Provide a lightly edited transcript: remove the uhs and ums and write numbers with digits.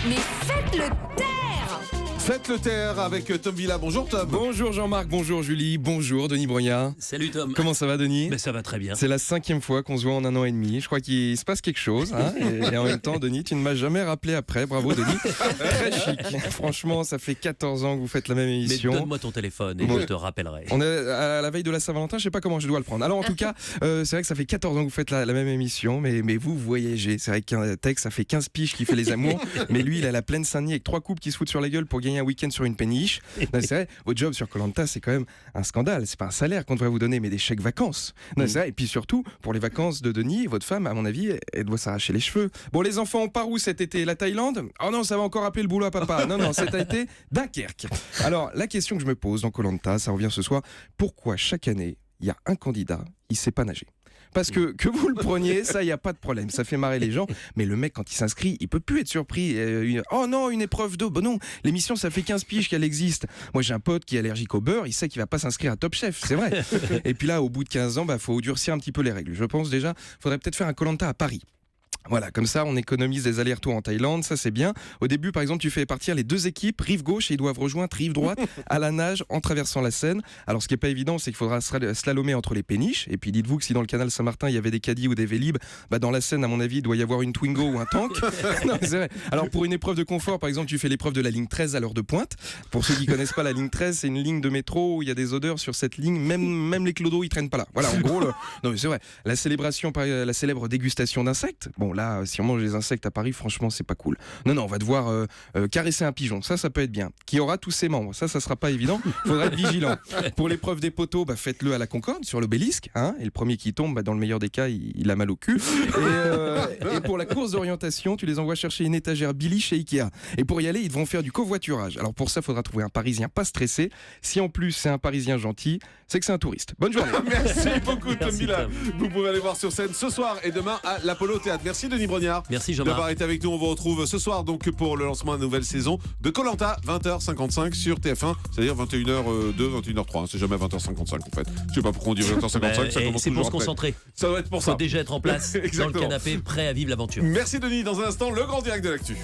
Mais faites-le taire! Faites le taire avec Tom Villa. Bonjour Tom. Bonjour Jean-Marc, bonjour Julie, bonjour Denis Brognard. Salut Tom. Comment ça va Denis? Ben, ça va très bien. C'est la 5e fois qu'on se voit en 1 an et demi. Je crois qu'il se passe quelque chose. Hein, et en même temps, Denis, tu ne m'as jamais rappelé après. Bravo Denis. Très chic. Franchement, ça fait 14 ans que vous faites la même Mais émission. donne-moi ton téléphone et Bon. je te rappellerai. On est à la veille de la Saint-Valentin, je sais pas comment je dois le prendre. Alors en tout cas, c'est vrai que ça fait 14 ans que vous faites la même émission, mais vous voyagez. C'est vrai qu'un texte, ça fait 15 piges qui fait les amours, mais lui, il a la plaine Saint-Denis avec 3 couples qui se foutent sur la gueule pour gagner un week-end sur une péniche. Non, c'est vrai, votre job sur Koh-Lanta, c'est quand même un scandale. C'est pas un salaire qu'on devrait vous donner, mais des chèques vacances. Non, c'est vrai. Et puis surtout, pour les vacances de Denis, votre femme, à mon avis, elle doit s'arracher les cheveux. Bon, les enfants, on part où cet été? La Thaïlande? Oh non, ça va encore appeler le boulot à papa. Non, cet été, Dunkerque. Alors, la question que je me pose dans Koh-Lanta, ça revient ce soir, pourquoi chaque année, il y a un candidat, il sait pas nager? Parce que vous le preniez, ça, il n'y a pas de problème. Ça fait marrer les gens. Mais le mec, quand il s'inscrit, il peut plus être surpris. Oh non, une épreuve d'eau. Bon non, l'émission, ça fait 15 piges qu'elle existe. Moi, j'ai un pote qui est allergique au beurre. Il sait qu'il va pas s'inscrire à Top Chef. C'est vrai. Et puis là, au bout de 15 ans, faut durcir un petit peu les règles. Je pense déjà, faudrait peut-être faire un Koh-Lanta à Paris. Voilà, comme ça, on économise des allers-retours en Thaïlande, ça c'est bien. Au début, par exemple, tu fais partir les 2 équipes, rive gauche, et ils doivent rejoindre rive droite à la nage en traversant la Seine. Alors, ce qui est pas évident, c'est qu'il faudra slalomer entre les péniches. Et puis, dites-vous que si dans le canal Saint-Martin, il y avait des caddies ou des Vélib, dans la Seine, à mon avis, il doit y avoir une Twingo ou un tank. Non, c'est vrai. Alors, pour une épreuve de confort, par exemple, tu fais l'épreuve de la ligne 13 à l'heure de pointe. Pour ceux qui connaissent pas la ligne 13, c'est une ligne de métro où il y a des odeurs sur cette ligne. Même les clodos, ils traînent pas là. Voilà, en gros, non, mais c'est vrai. La célèbre dégustation d'insectes. Bon, là, si on mange des insectes à Paris, franchement, c'est pas cool. Non, on va devoir caresser un pigeon. Ça peut être bien. Qui aura tous ses membres. Ça sera pas évident. Faudra être vigilant. Pour l'épreuve des poteaux, faites-le à la Concorde, sur l'obélisque. Hein, et le premier qui tombe, dans le meilleur des cas, il a mal au cul. Et pour la course d'orientation, tu les envoies chercher une étagère Billy chez Ikea. Et pour y aller, ils devront faire du covoiturage. Alors pour ça, il faudra trouver un Parisien pas stressé. Si en plus, c'est un Parisien gentil, c'est que c'est un touriste. Bonne journée. Merci beaucoup Tom Merci, Villa. Tom. Vous pouvez aller voir sur scène ce soir et demain à l'Apollo Théâtre. Merci Denis Brognard. Merci D'avoir Jean-Marc. été avec nous. On vous retrouve ce soir donc pour le lancement de la nouvelle saison de Koh-Lanta, 20h55 sur TF1, c'est-à-dire 21h02, 21h03. C'est jamais 20h55 en fait. Je sais pas pourquoi on dit 20h55. Ça commence C'est pour toujours se après. concentrer. Ça doit être pour Faut ça. déjà être en place dans le Exactement. canapé, prêt à vivre l'aventure. Merci Denis. Dans un instant, le grand direct de l'actu.